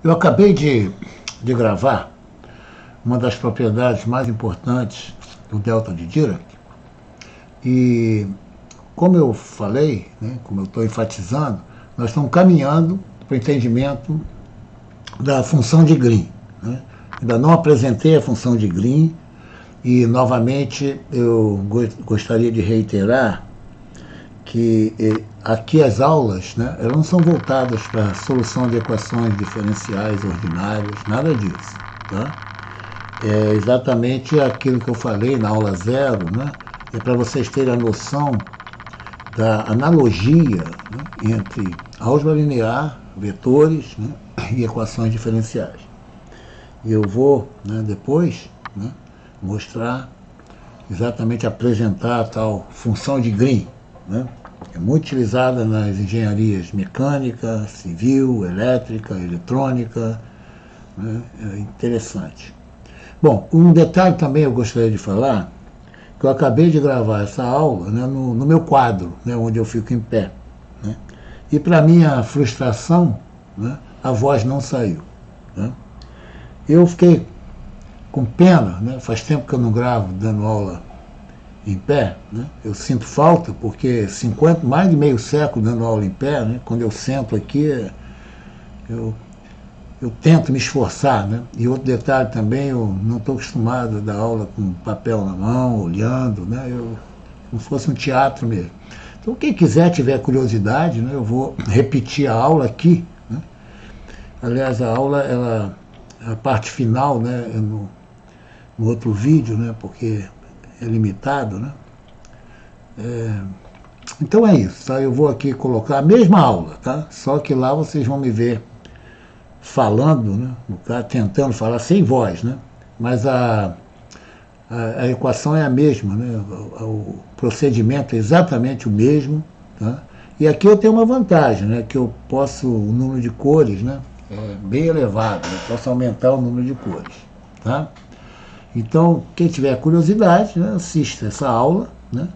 Eu acabei de gravar uma das propriedades mais importantes do delta de Dirac e, como eu falei, né, como eu estou enfatizando, nós estamos caminhando para o entendimento da função de Green. Né? Ainda não apresentei a função de Green e, novamente, eu gostaria de reiterar que aqui as aulas, né, elas não são voltadas para a solução de equações diferenciais ordinárias, nada disso. Tá? É exatamente aquilo que eu falei na aula 0, né, é para vocês terem a noção da analogia, né, entre álgebra linear, vetores, né, e equações diferenciais. E eu vou, né, depois, né, mostrar, exatamente apresentar a tal função de Green. Né? É muito utilizada nas engenharias mecânica, civil, elétrica, eletrônica. Né? É interessante. Bom, um detalhe também eu gostaria de falar, que eu acabei de gravar essa aula, né, no meu quadro, né, onde eu fico em pé. Né? E para minha frustração, né, a voz não saiu. Né? Eu fiquei com pena, né, faz tempo que eu não gravo dando aula em pé, né? Eu sinto falta, porque mais de meio século dando aula em pé, né? Quando eu sento aqui, eu tento me esforçar. Né? E outro detalhe também, eu não estou acostumado a dar aula com papel na mão, olhando, né? Como se fosse um teatro mesmo. Então, quem quiser, tiver curiosidade, né, eu vou repetir a aula aqui. Né? Aliás, a aula, a parte final, né, é no outro vídeo, né, porque é limitado, né? Então é isso, tá? Eu vou aqui colocar a mesma aula, tá? Só que lá vocês vão me ver falando, né? Tentando falar sem voz, né? Mas a equação é a mesma, né? O procedimento é exatamente o mesmo, tá? E aqui eu tenho uma vantagem, né? Que eu posso, o número de cores, né? É bem elevado, né? Posso aumentar o número de cores, tá? Então, quem tiver curiosidade, né, assista essa aula, né,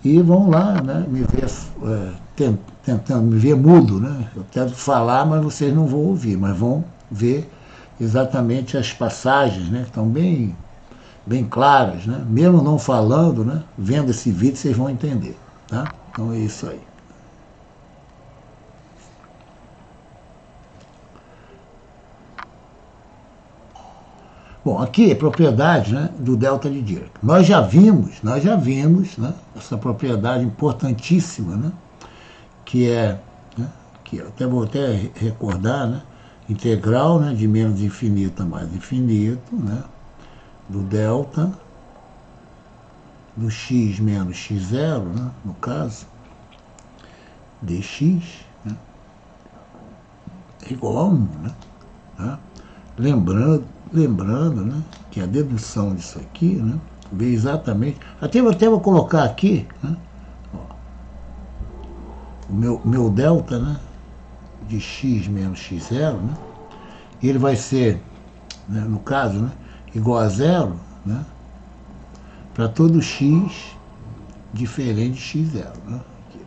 e vão lá, né, me ver, tentando me ver mudo. Né, eu tento falar, mas vocês não vão ouvir, mas vão ver exatamente as passagens, né, que estão bem claras. Né, mesmo não falando, né, vendo esse vídeo, vocês vão entender. Tá? Então é isso aí. Bom, aqui é propriedade, né, do delta de Dirac. Nós já vimos, né, essa propriedade importantíssima, né, que é, né, que eu vou até recordar, né, integral, né, de menos infinito a mais infinito, né, do delta do x menos x0, né, no caso, dx, né, é igual a 1. Né, tá? Lembrando, né, que a dedução disso aqui, né, vê exatamente. Até vou colocar aqui, né, ó, o meu delta, né, de x menos x0, né, e ele vai ser, né, no caso, né, igual a 0, né, para todo x diferente de x0. Né, aqui,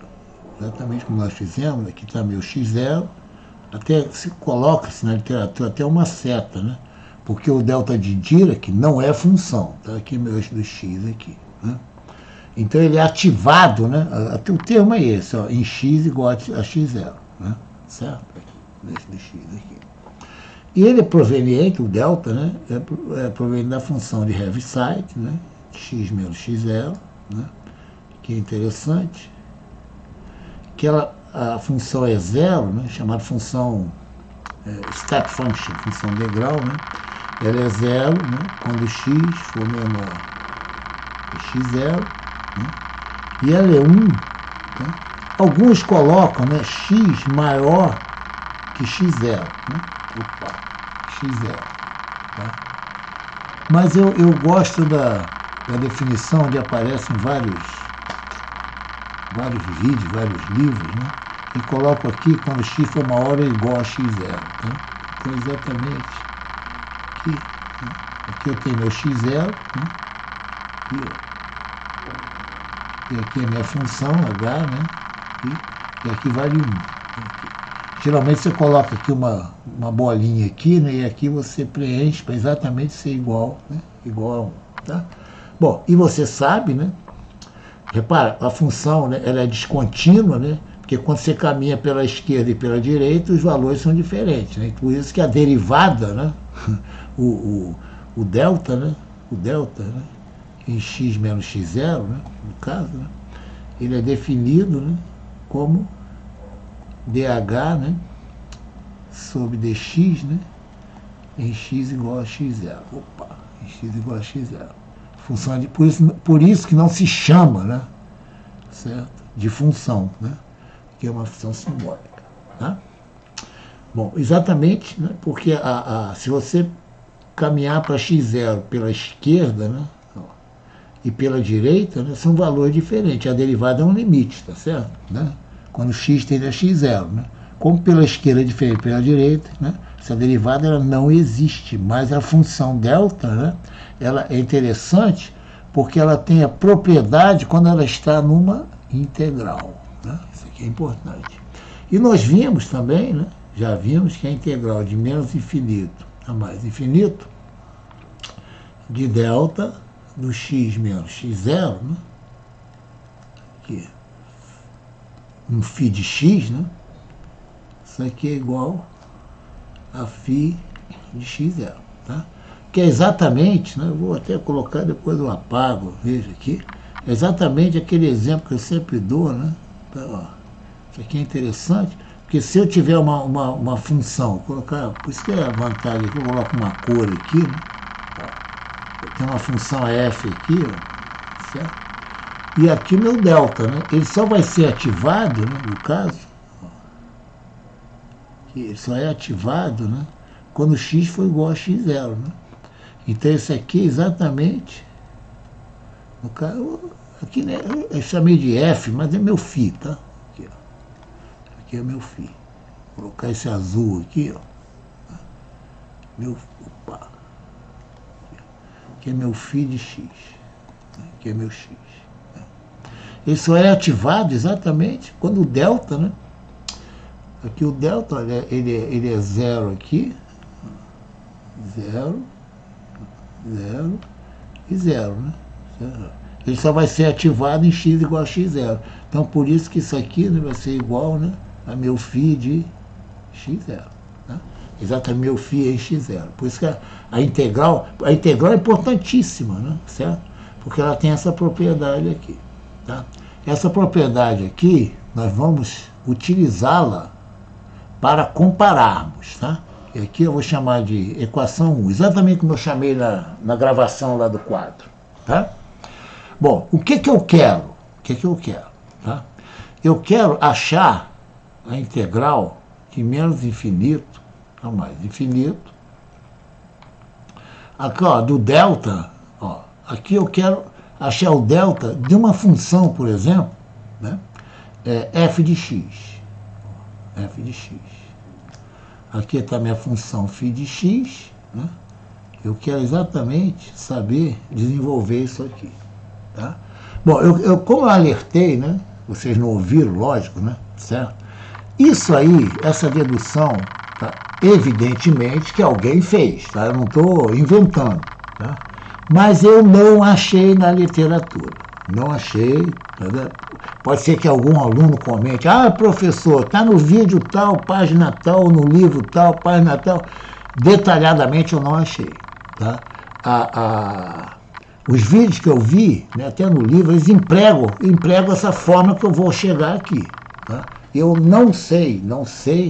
exatamente como nós fizemos, aqui está meu x0, até se coloca-se na literatura até uma seta, né? Porque o delta de Dirac não é função, tá? Aqui meu eixo do x aqui, né? Então ele é ativado, né? O termo é esse, ó, em x igual a x0, né? Certo? Aqui, no eixo do x aqui. E ele é proveniente, o delta, né? É proveniente da função de Heaviside, né? X menos x0, né? Que é interessante, que a função é zero, né, chamada função step function, função degrau, né, ela é zero, né, quando x for menor que x0, né, e ela é 1. Tá? Alguns colocam, né, x maior que x0. Né? Opa, x0. Tá? Mas eu gosto da definição onde aparecem vários vídeos, vários livros, né? E coloco aqui quando x for maior ou igual a x0. Tá? Então, exatamente aqui, né? Aqui eu tenho meu x0, né? E aqui é minha função, h, né? E aqui vale 1. Geralmente você coloca aqui uma bolinha aqui, né? E aqui você preenche para exatamente ser igual, né? Igual a 1, tá? Bom, e você sabe, né? Repara, a função, né, ela é descontínua, né? Porque quando você caminha pela esquerda e pela direita, os valores são diferentes, né? Por isso que a derivada, né? O delta, né? O delta, né? Em x menos x0, né? No caso, né? Ele é definido, né? Como dh, né? Sobre dx, né? Em x igual a x0. Opa, em x igual a x0. Função de, por isso que não se chama, né? Certo? De função, né? Que é uma função simbólica, tá? Bom, exatamente, né? Porque se você caminhar para x0 pela esquerda, né? E pela direita, né? São valores diferentes. A derivada é um limite, tá certo? Né? Quando x tende a x0, né? Como pela esquerda é diferente pela direita, né? Essa derivada ela não existe, mas a função delta, né? Ela é interessante porque ela tem a propriedade quando ela está numa integral, né? Isso aqui é importante. E nós vimos também, né? Já vimos que a integral de menos infinito a mais infinito de delta do x menos x0, né? Aqui, um φ de x, né? Isso aqui é igual a φ de x0, tá? Que é exatamente, né? Eu vou até colocar, depois eu apago, veja aqui, é exatamente aquele exemplo que eu sempre dou, né? Tá, ó. Isso aqui é interessante, porque se eu tiver uma função, colocar, por isso que é a vantagem aqui, eu coloco uma cor aqui, né? Tem uma função f aqui, ó, certo? E aqui meu delta, né? Ele só vai ser ativado, né, no caso, ó, que ele só é ativado, né, quando x for igual a x0, né? Então esse aqui é exatamente, no caso, aqui, né, eu chamei de f, mas é meu φ, tá? Aqui, ó. Aqui é meu φ. Vou colocar esse azul aqui, ó. Meu, opa. Aqui é meu φ de x. Aqui é meu x. Ele só é ativado exatamente quando o delta, né? Aqui o delta, olha, ele é 0 aqui. 0, 0 e 0, né? Ele só vai ser ativado em x igual a x0. Então, por isso que isso aqui, né, vai ser igual, né, a meu φ de x0. Né? Exatamente, meu φ em x0. Por isso que a integral é importantíssima, né, certo? Porque ela tem essa propriedade aqui. Tá? Essa propriedade aqui, nós vamos utilizá-la para compararmos. Tá? E aqui eu vou chamar de equação 1, exatamente como eu chamei na gravação lá do quadro. Tá? Bom, o que eu quero? O que eu quero? Tá? Eu quero achar a integral de menos infinito a mais infinito. Aqui, ó, do delta, ó, aqui eu quero achar o delta de uma função, por exemplo, né, f de x. F de x. Aqui está a minha função φ de x. Né? Eu quero exatamente saber desenvolver isso aqui. Tá? Bom, como eu alertei, né, vocês não ouviram, lógico, né, certo? Isso aí, essa dedução, tá, evidentemente que alguém fez, tá? Eu não estou inventando, tá? Mas eu não achei na literatura, não achei, tá? Pode ser que algum aluno comente, ah, professor, está no vídeo tal, página tal, no livro tal, página tal. Detalhadamente eu não achei, tá? Os vídeos que eu vi, né, até no livro, eles empregam essa forma que eu vou chegar aqui, tá? Eu não sei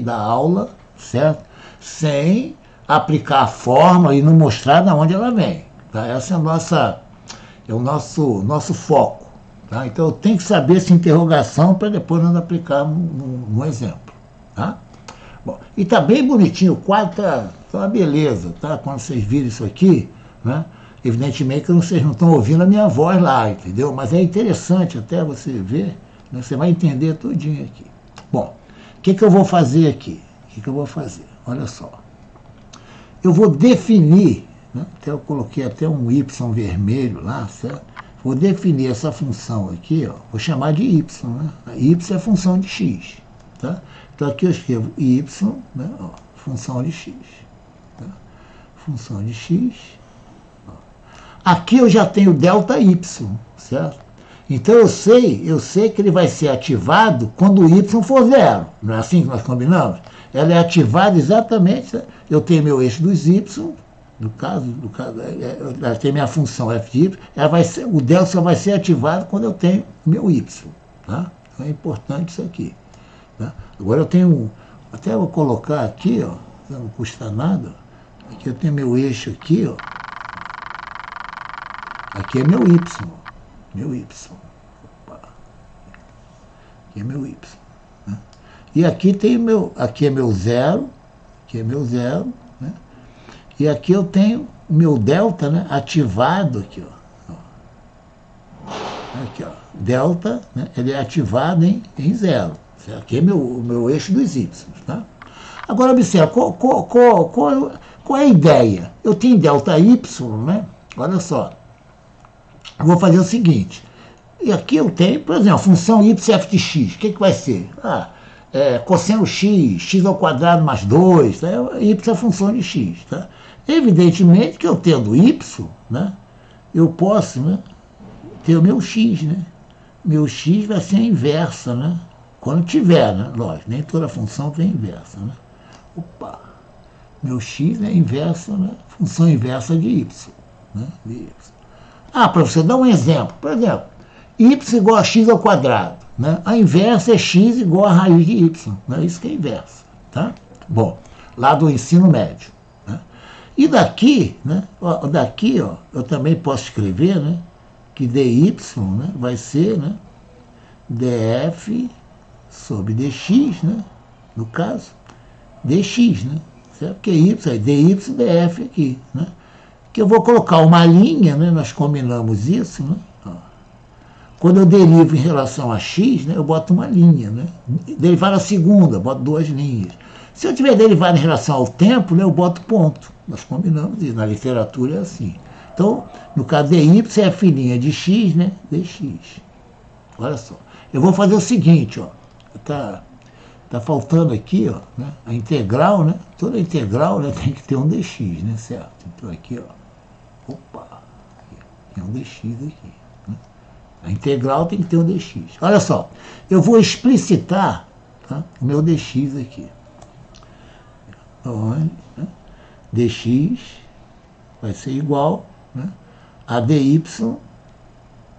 da aula, certo? Sem aplicar a forma e não mostrar de onde ela vem. Tá? Essa é o nosso foco. Tá? Então eu tenho que saber essa interrogação para depois nós aplicar no exemplo. Tá? Bom, e está bem bonitinho, o quadro tá uma beleza. Tá? Quando vocês virem isso aqui, né? Evidentemente que vocês não estão ouvindo a minha voz lá, entendeu? Mas é interessante até você ver, né? Você vai entender tudinho aqui. Bom, o que eu vou fazer aqui? O que eu vou fazer? Olha só. Eu vou definir, né? Até eu coloquei até um y vermelho lá, certo? Vou definir essa função aqui, ó, vou chamar de y, né? A y é a função de x. Tá? Então aqui eu escrevo y, né, ó, função de x. Tá? Função de x. Ó. Aqui eu já tenho ΔY, certo? Então eu sei que ele vai ser ativado quando o y for zero. Não é assim que nós combinamos? Ela é ativada exatamente, eu tenho meu eixo dos y, no caso ela tem minha função f de y, o del só vai ser ativado quando eu tenho meu y. Tá? Então é importante isso aqui. Tá? Agora eu tenho, até vou colocar aqui, ó, não custa nada, aqui eu tenho meu eixo aqui, ó. Aqui é meu y. Meu y. Opa. Aqui é meu y. Né? E aqui tem aqui é meu zero, aqui é meu zero, né? E aqui eu tenho o meu delta, né, ativado aqui, ó. Aqui, ó. Delta, né, ele é ativado em zero. Certo? Aqui é o meu eixo dos y. Tá? Agora observa, qual é a ideia? Eu tenho delta y, né? Olha só. Eu vou fazer o seguinte, e aqui eu tenho, por exemplo, a função y f de x, o que vai ser? Cosseno x, x ao quadrado mais 2, tá? Y é a função de x. Tá? Evidentemente que eu tendo y, né, eu posso, né, ter o meu x, né? Meu x vai ser a inversa, né? Quando tiver, né? Lógico, nem toda função tem inversa, né? Opa! Meu x é inversa, né? Função inversa de y, né? De y. Para você dar um exemplo, por exemplo, y igual a x ao quadrado, né? A inversa é x igual a raiz de y, né? Isso que é inversa, tá? Bom, lá do ensino médio, né? E daqui, né? Daqui, ó, eu também posso escrever, né, que dy, né, vai ser, né, df sobre dx, né? No caso, dx, né? Certo? Porque y é dy df aqui, né? Que eu vou colocar uma linha, né? Nós combinamos isso, né? Ó. Quando eu derivo em relação a x, né, eu boto uma linha, né? Derivar a segunda, boto duas linhas. Se eu tiver derivado em relação ao tempo, né, eu boto ponto. Nós combinamos isso, na literatura é assim. Então, no caso dy é a filhinha de x, né? Dx. Olha só. Eu vou fazer o seguinte, ó. Tá faltando aqui, ó, né, a integral, né? Toda integral, né, tem que ter um dx, né? Certo? Então aqui, ó. Opa! Tem um dx aqui. Né? A integral tem que ter um dx. Olha só, eu vou explicitar, tá, o meu dx aqui. Então, né, dx vai ser igual, né, a dy.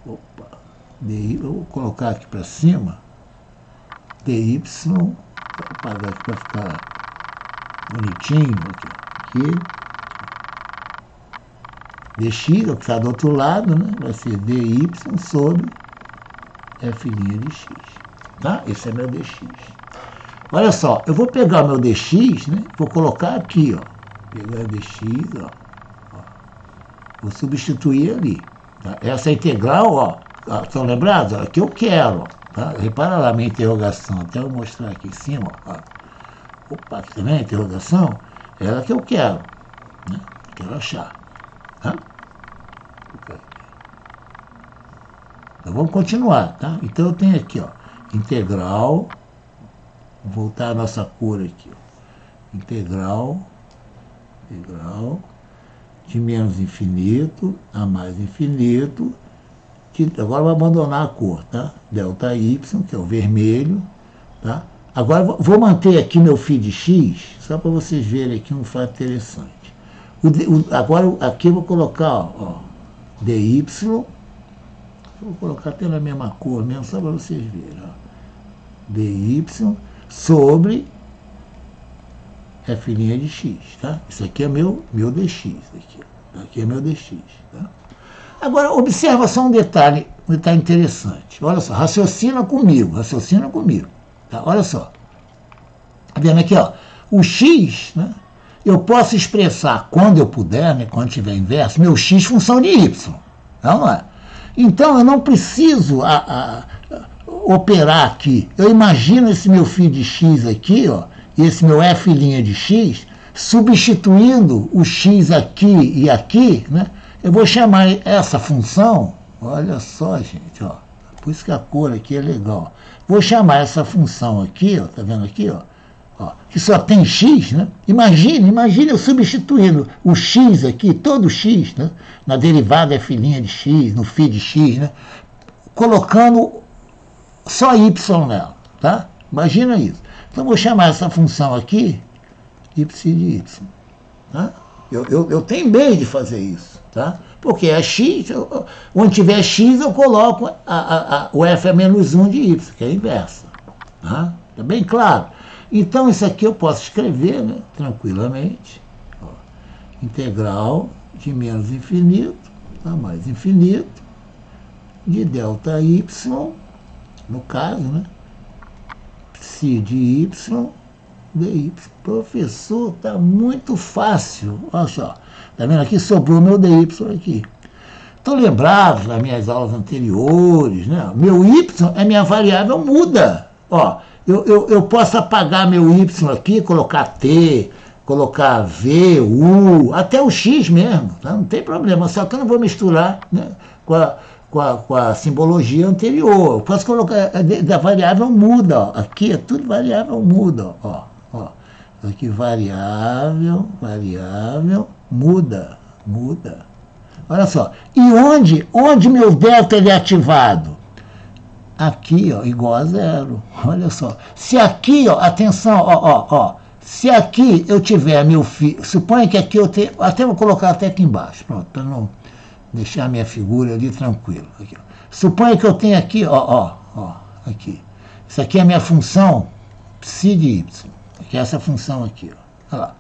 Opa! Dy, eu vou colocar aqui para cima. Dy, vou apagar aqui para ficar bonitinho. Aqui. Dx, o que está do outro lado, né, vai ser dy sobre f' de x. Tá? Esse é meu dx. Olha só, eu vou pegar o meu dx, né, vou colocar aqui, ó. Pegar o dx, ó. Vou substituir ali. Tá? Essa integral, ó, estão lembrados? É que eu quero, ó. Tá? Repara lá a minha interrogação, até eu mostrar aqui em cima. Ó. Opa, aqui também a interrogação, é ela que eu quero, né? Quero achar. Tá? Então vamos continuar, tá? Então eu tenho aqui, ó, integral, vou voltar a nossa cor aqui, ó. Integral de menos infinito a mais infinito. Agora vou abandonar a cor, tá? Delta y, que é o vermelho, tá? Agora vou manter aqui meu φ de x, só para vocês verem aqui um fato interessante. Agora aqui eu vou colocar, ó, dy, vou colocar até na mesma cor mesmo, só para vocês verem, ó. Dy sobre f' de x, tá? Isso aqui é meu dx, aqui é meu dx, tá? Agora, observa só um detalhe interessante. Olha só, raciocina comigo. Tá? Olha só. Tá vendo aqui, ó? O x, né, eu posso expressar, quando eu puder, né, quando tiver inverso, meu x função de y. Não é? Então, eu não preciso operar aqui. Eu imagino esse meu φ de x aqui, ó, e esse meu f' de x, substituindo o x aqui e aqui, né? Eu vou chamar essa função, olha só, gente, ó, por isso que a cor aqui é legal. Vou chamar essa função aqui, ó, tá vendo aqui, ó, ó, que só tem x, né? Imagine eu substituindo o x aqui, todo o x, né? Na derivada f' de x, no φ de x, né? Colocando só y nela, tá? Imagina isso. Então, vou chamar essa função aqui de psi de y. Tá? Eu tenho meio de fazer isso, tá? Porque é x, onde tiver x, eu coloco o f é menos 1 de y, que é a inversa. Tá? É bem claro. Então, isso aqui eu posso escrever, né, tranquilamente. Ó, integral de menos infinito a mais infinito de delta y, no caso, né? Psi de y dy. Professor, tá muito fácil. Olha só. Tá vendo aqui? Sobrou meu dy aqui. Estão lembrados das minhas aulas anteriores, né? Meu y é minha variável muda. Ó, eu posso apagar meu y aqui, colocar t, colocar v, u, até o x mesmo, tá? Não tem problema. Só que eu não vou misturar, né, com a simbologia anterior. Eu posso colocar da variável muda, ó. Aqui é tudo variável muda, ó. Aqui variável, muda. Olha só. E onde meu delta ele é ativado? Aqui, ó, igual a zero. Olha só. Se aqui, ó, atenção, ó. Se aqui eu tiver meu φ, suponha que aqui eu tenho, até vou colocar até aqui embaixo, pronto, para não deixar a minha figura ali tranquilo. Aqui, ó. Suponha que eu tenho aqui, ó, aqui. Isso aqui é a minha função psi de y. Que é essa função aqui, ó. Olha lá.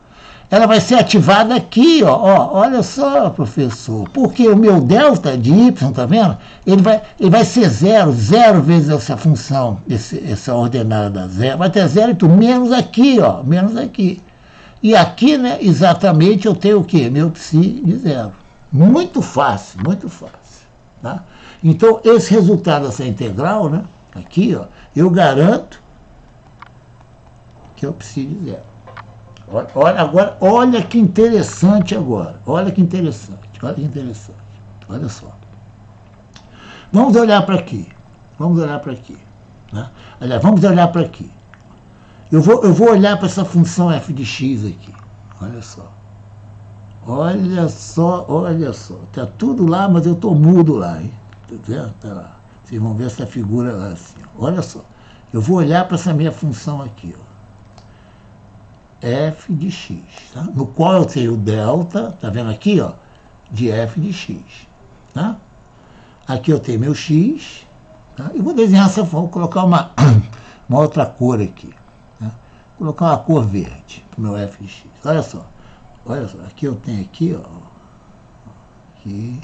Ela vai ser ativada aqui, ó. Olha só, professor. Porque o meu delta de y, tá vendo? Ele vai ser zero vezes essa função, essa ordenada zero. Vai ter zero e tudo, menos aqui, ó. Menos aqui. E aqui, né, exatamente, eu tenho o quê? Meu psi de zero. Muito fácil, tá? Então, esse resultado dessa integral, né, aqui, ó, eu garanto que é o psi de zero. Olha que interessante agora. Olha só. Vamos olhar para aqui. Né? Aliás, vamos olhar para aqui. Eu vou olhar para essa função f de x aqui. Olha só. Está tudo lá, mas eu estou mudo lá. Hein? Tá vendo? Tá lá. Vocês vão ver essa figura lá assim. Olha só. Eu vou olhar para essa minha função aqui, ó. F de x, tá? No qual eu tenho o delta, tá vendo aqui, ó, de f de x, tá? Aqui eu tenho meu x, tá? E vou desenhar essa forma, vou colocar uma outra cor aqui, tá? Vou colocar uma cor verde pro meu f de x. Olha só, aqui eu tenho aqui, ó, aqui.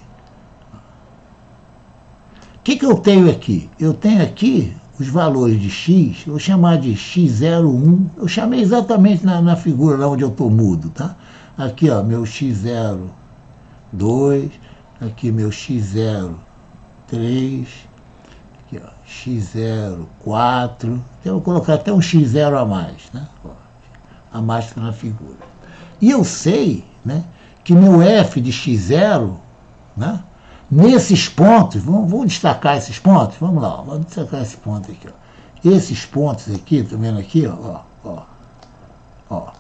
O que eu tenho aqui? Eu tenho aqui os valores de x, eu vou chamar de x01, eu chamei exatamente na figura lá onde eu estou mudo, tá? Aqui, ó, meu x02, aqui meu x03, aqui, ó, x04, então eu vou colocar até um x0 a mais, né? Ó, a mais está na figura. E eu sei, né, que meu f de x0, né, nesses pontos, vamos destacar esses pontos? Vamos lá, vamos destacar esse ponto aqui, ó. Esses pontos aqui, tá vendo aqui, ó.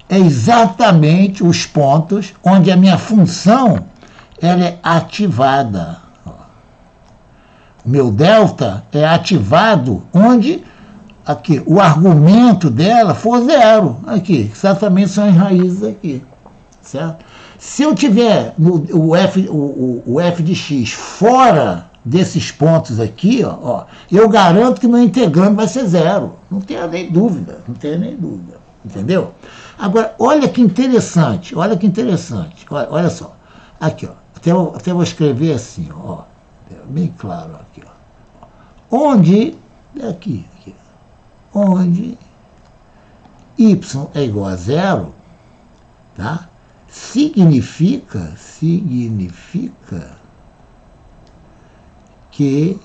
É exatamente os pontos onde a minha função ela é ativada. Ó. O meu delta é ativado onde aqui, o argumento dela for zero. Aqui, exatamente são as raízes aqui, certo? Se eu tiver o f de x fora desses pontos aqui, ó, eu garanto que meu integrando vai ser zero. Não tenho nem dúvida, entendeu? Agora, olha que interessante, olha só. Aqui, ó, até vou escrever assim, ó, bem claro aqui, ó. Onde y é igual a zero, tá? Significa que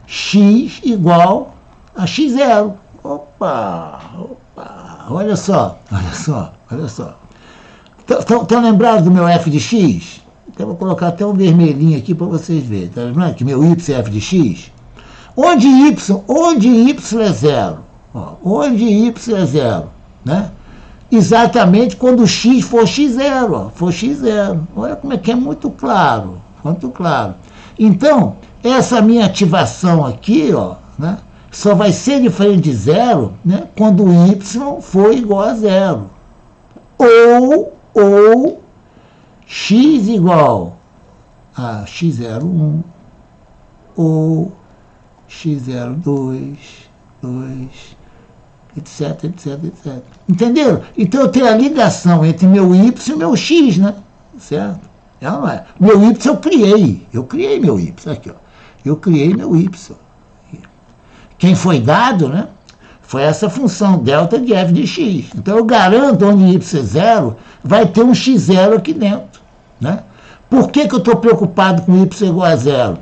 x igual a x0. Opa, olha só. Estão lembrados do meu f de x? Então, vou colocar até um vermelhinho aqui para vocês verem. Está lembrando que meu y é f de x? Onde y é zero? Ó, onde y é zero, né? Exatamente quando x for x0, ó, for x0. Olha como é que é muito claro, muito claro. Então, essa minha ativação aqui, ó, né, só vai ser diferente de zero, né, quando y for igual a zero. Ou x igual a x01 ou x02, 2, etc, etc, etc. Entenderam? Então eu tenho a ligação entre meu y e meu x, né? Certo? Não é. Meu y eu criei meu y, aqui, ó. Eu criei meu y. Quem foi dado, né? Foi essa função, delta de f de x. Então eu garanto onde y é zero, vai ter um x0 aqui dentro, né? Por que eu estou preocupado com y igual a zero?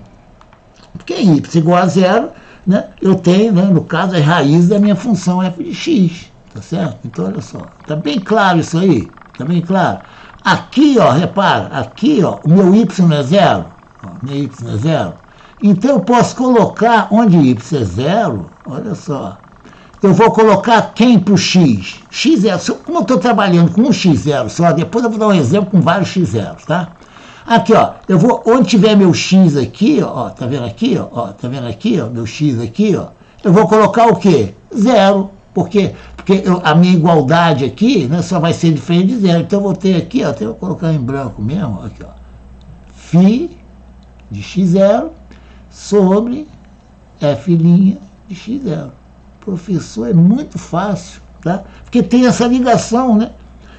Porque y igual a zero, né, eu tenho, né, no caso, as raízes da minha função f de x. Tá certo? Então, olha só. Tá bem claro isso aí? Tá bem claro? Aqui, ó, repara, aqui, ó, o meu y é zero. Ó, meu y é zero. Então, eu posso colocar onde y é zero, olha só. Eu vou colocar quem para o x? x0. Como eu estou trabalhando com um x0 só, depois eu vou dar um exemplo com vários x0, tá? Aqui, ó, eu vou, onde tiver meu x aqui, ó, tá vendo aqui, ó, tá vendo aqui, ó, meu x aqui, ó, eu vou colocar o quê? Zero. Por quê? Porque a minha igualdade aqui, né, só vai ser diferente de zero. Então eu vou ter aqui, ó, até vou colocar em branco mesmo, aqui, ó, φ de x0 sobre f' de x0. Professor, é muito fácil, tá? Porque tem essa ligação, né,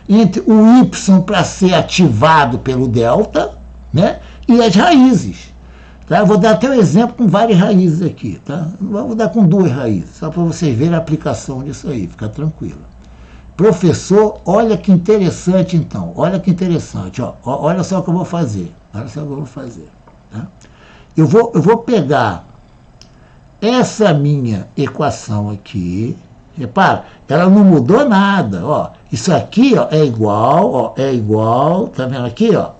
entre o y para ser ativado pelo delta, né, e as raízes. Tá? Eu vou dar até um exemplo com várias raízes aqui. Tá? Vou dar com duas raízes, só para vocês verem a aplicação disso aí, fica tranquilo. Professor, olha que interessante então, olha que interessante. Ó, olha só o que eu vou fazer. Olha só o que eu vou fazer. Tá? Eu vou pegar essa minha equação aqui. Repara, ela não mudou nada, ó. Isso aqui, ó, é igual, tá vendo aqui, ó,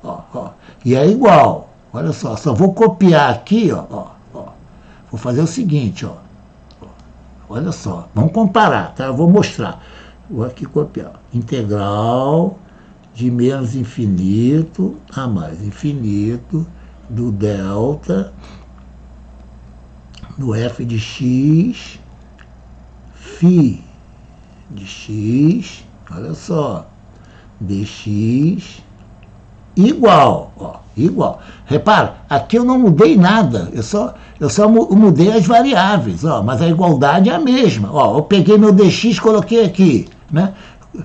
e é igual. Olha só vou copiar aqui, ó. Vou fazer o seguinte, ó. Olha só, vamos comparar, tá? Eu vou mostrar. Vou aqui copiar. Integral de menos infinito a mais infinito do delta do f de x φ de x, olha só, dx igual, ó, igual. Repara, aqui eu não mudei nada, eu só mudei as variáveis, ó, mas a igualdade é a mesma. Ó, eu peguei meu dx, coloquei aqui, né?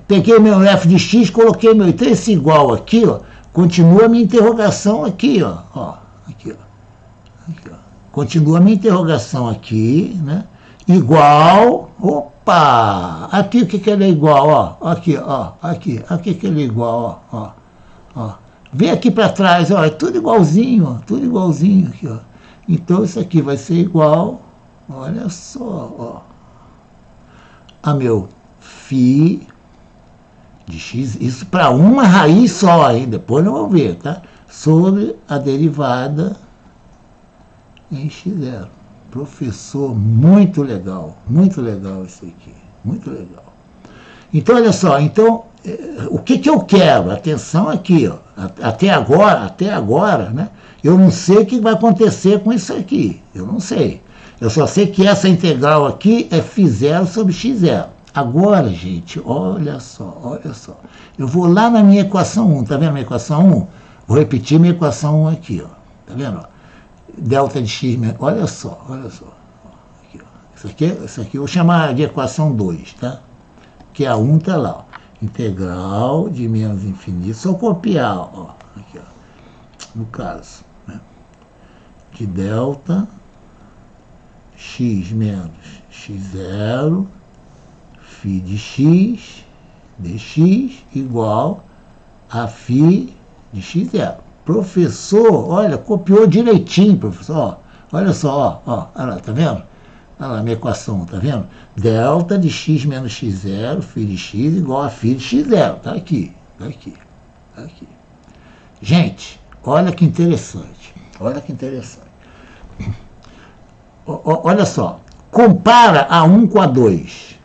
Peguei meu f de x, coloquei meu, então esse igual aqui, ó, continua a minha interrogação aqui, ó, aqui, ó, aqui, ó. Continua a minha interrogação aqui, né? Igual, opa, aqui o que ele é igual, ó, aqui que ele é igual, ó. Vem aqui para trás, ó, é tudo igualzinho, ó, tudo igualzinho aqui, ó. Então isso aqui vai ser igual, olha só, ó, a meu φ de x, isso para uma raiz só, hein? Depois nós vamos ver, tá? Sobre a derivada em x0. Professor, muito legal isso aqui, muito legal. Então, olha só, então, o que eu quero? Atenção aqui, ó, até agora, né, eu não sei o que vai acontecer com isso aqui, eu não sei. Eu só sei que essa integral aqui é φ0 sobre x0. Agora, gente, olha só, eu vou lá na minha equação 1, tá vendo a minha equação 1? Vou repetir minha equação 1 aqui, ó, tá vendo, ó? Delta de x, olha só. Aqui, ó. Isso aqui eu vou chamar de equação 2, tá? Que a 1 tá lá, ó. Integral de menos infinito, só copiar, ó. Aqui, ó. No caso, né? De delta x menos x0, φ de x, dx igual a φ de x0. Professor, olha, copiou direitinho, professor. Olha só, ó, olha lá, tá vendo? Olha lá, minha equação, tá vendo? Delta de x menos x0, φ de x igual a φ de x0. Tá aqui. Gente, olha que interessante. Olha só, compara a 1 com a 2.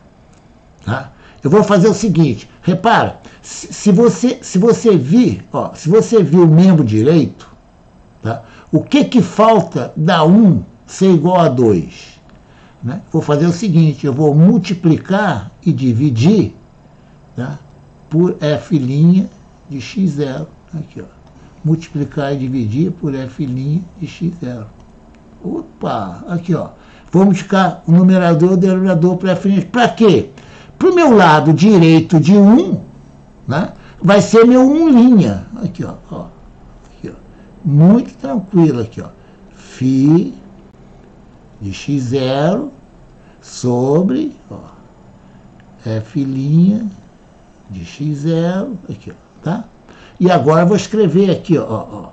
Tá? Eu vou fazer o seguinte, repara, se você vir o membro direito, tá? O que falta da 1 ser igual a 2? Né? Vou fazer o seguinte, eu vou multiplicar e dividir, tá? Por f' de x0. Aqui, ó. Multiplicar e dividir por f' de x0. Opa, aqui, ó. Vou multiplicar o numerador e o denominador por f'. Para quê? Para o meu lado direito de 1, né, vai ser meu 1'. Aqui, ó, aqui, ó. Muito tranquilo aqui, ó. Φ de x0 sobre, ó, f' de x0, aqui, ó, tá? E agora eu vou escrever aqui, ó.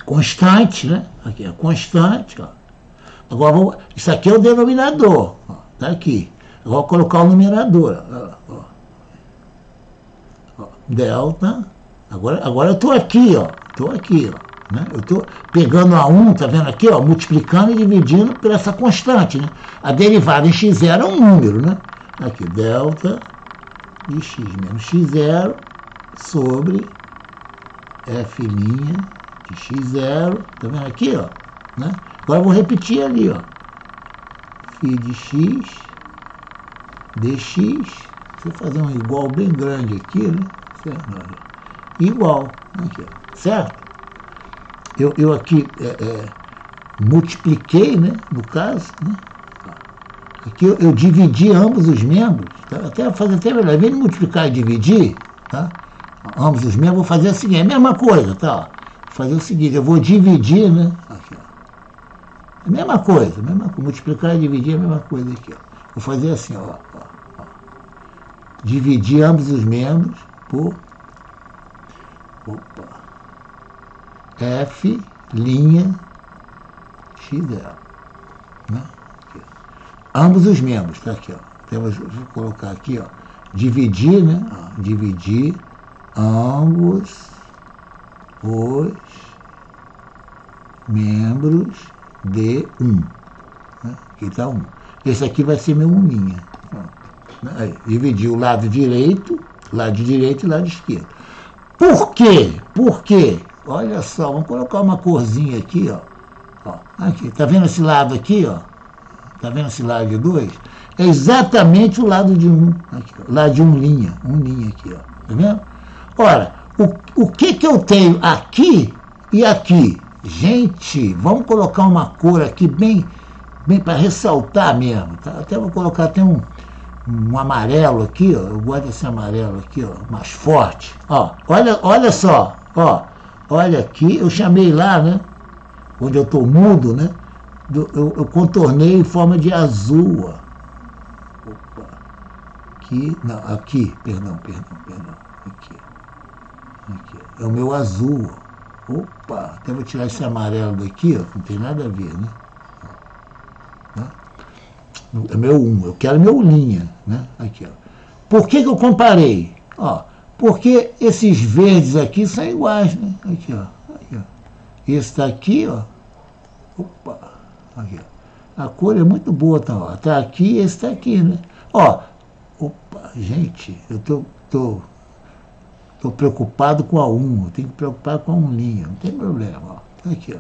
Constante, né? Aqui é constante, ó. Agora, isso aqui é o denominador, ó, tá aqui. Agora vou colocar o numerador, ó. Delta. Agora eu estou aqui, ó. Né? Eu estou pegando a 1, tá vendo aqui, ó, multiplicando e dividindo por essa constante, né? A derivada em x0 é um número, né? Aqui, delta de x menos x0 sobre f' de x0, tá vendo aqui, ó? Né? Agora eu vou repetir ali, ó. Φ de x dx. Deixa eu fazer um igual bem grande aqui, né? Certo? Igual, aqui, ó. Certo? Eu aqui multipliquei, né? No caso, né? Aqui eu dividi ambos os membros, tá? Até melhor, em vez de multiplicar e dividir, tá? Ambos os membros, vou fazer o seguinte, é a mesma coisa, tá? Vou fazer o seguinte, eu vou dividir, né? Aqui, ó. A mesma coisa, multiplicar e dividir é a mesma coisa aqui, ó. Vou fazer assim, ó. Dividir ambos os membros por f' x0, né? Aqui, ambos os membros, tá aqui, ó. Então, vou colocar aqui, ó, dividir, né? Ó, dividir ambos os membros de 1. Né? Aqui está 1. Esse aqui vai ser meu 1'. Aí, dividir o lado direito e lado esquerdo. Por quê? Por quê? Olha só, vamos colocar uma corzinha aqui, ó. Aqui, tá vendo esse lado aqui, ó? Tá vendo esse lado de 2? É exatamente o lado de 1. Aqui, ó. Lado de 1'. Aqui, ó. Tá vendo? Ora, o que eu tenho aqui e aqui? Gente, vamos colocar uma cor aqui bem para ressaltar mesmo. Tá? Até vou colocar até um amarelo aqui, ó. Eu gosto desse amarelo aqui, ó, mais forte. Ó, olha só, ó. Olha aqui, eu chamei lá, né? Onde eu estou mudo, né? Eu contornei em forma de azul, ó. Opa. Aqui, não, aqui, perdão. Aqui. É o meu azul, ó. Opa, até vou tirar esse amarelo daqui, ó. Não tem nada a ver, né? É meu 1, eu quero meu linha, né? Aqui, ó. Por que eu comparei? Ó, porque esses verdes aqui são iguais, né? Aqui, ó. Esse daqui, ó. Opa, aqui, ó. A cor é muito boa, tá? Ó. Tá aqui, esse tá aqui, né? Ó, opa, gente, eu tô preocupado com a 1, eu tenho que preocupar com a 1 linha, não tem problema, ó. Aqui, ó.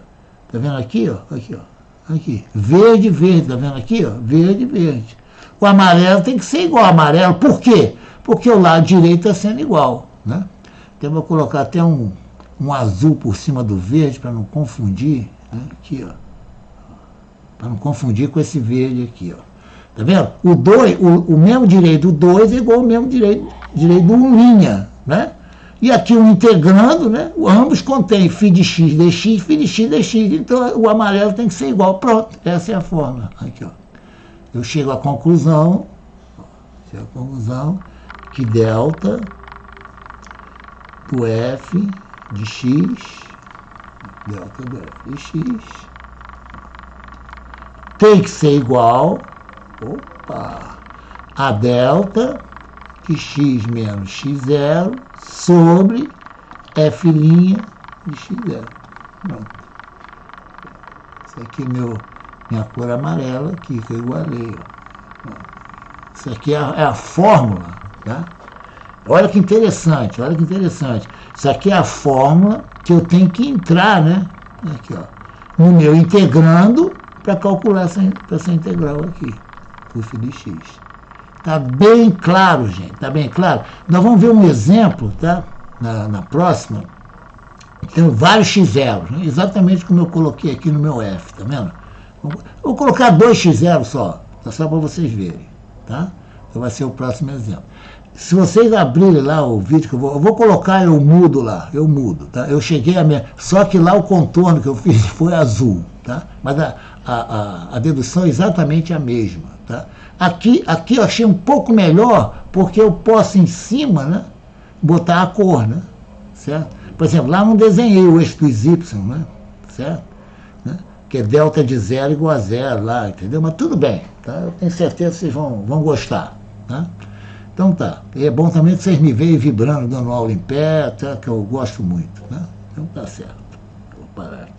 Tá vendo aqui, ó? Aqui, ó. Aqui, verde, tá vendo aqui, ó? Verde. O amarelo tem que ser igual ao amarelo, por quê? Porque o lado direito está sendo igual, né? Então eu vou colocar até um azul por cima do verde para não confundir, né? Aqui, ó. Para não confundir com esse verde aqui, ó. Tá vendo? O mesmo direito do 2 é igual ao mesmo direito do 1', né? E aqui o integrando, né? Ambos contêm φ de x dx, φ de x dx. Então o amarelo tem que ser igual. Pronto, essa é a fórmula. Aqui, ó. Eu chego à conclusão, que delta do f de x, tem que ser igual, a delta de x menos x0 sobre f' de x0. Pronto. Essa aqui é minha cor amarela aqui, que eu igualei. Ó. Isso aqui é a fórmula, tá? Olha que interessante, olha que interessante. Isso aqui é a fórmula que eu tenho que entrar, né? Aqui, ó, no meu integrando para calcular essa integral aqui, por φ de x. Tá bem claro, gente, tá bem claro? Nós vamos ver um exemplo, tá? Na próxima. Tem vários x0, né? Exatamente como eu coloquei aqui no meu F, tá vendo? Eu vou colocar 2 x0 só para vocês verem, tá? Então vai ser o próximo exemplo. Se vocês abrirem lá o vídeo que eu vou colocar, eu mudo lá, tá? Eu cheguei a minha... Só que lá o contorno que eu fiz foi azul, tá? Mas a dedução é exatamente a mesma, tá? Aqui eu achei um pouco melhor, porque eu posso em cima, né, botar a cor, né? Certo? Por exemplo, lá eu não desenhei o eixo dos y, né? Certo? Né? Que é delta de 0 igual a 0 lá, entendeu? Mas tudo bem, tá? Eu tenho certeza que vocês vão gostar, tá? Então tá. E é bom também que vocês me veem vibrando, dando aula em pé, tá? Que eu gosto muito, né? Então tá certo. Vou parar aqui.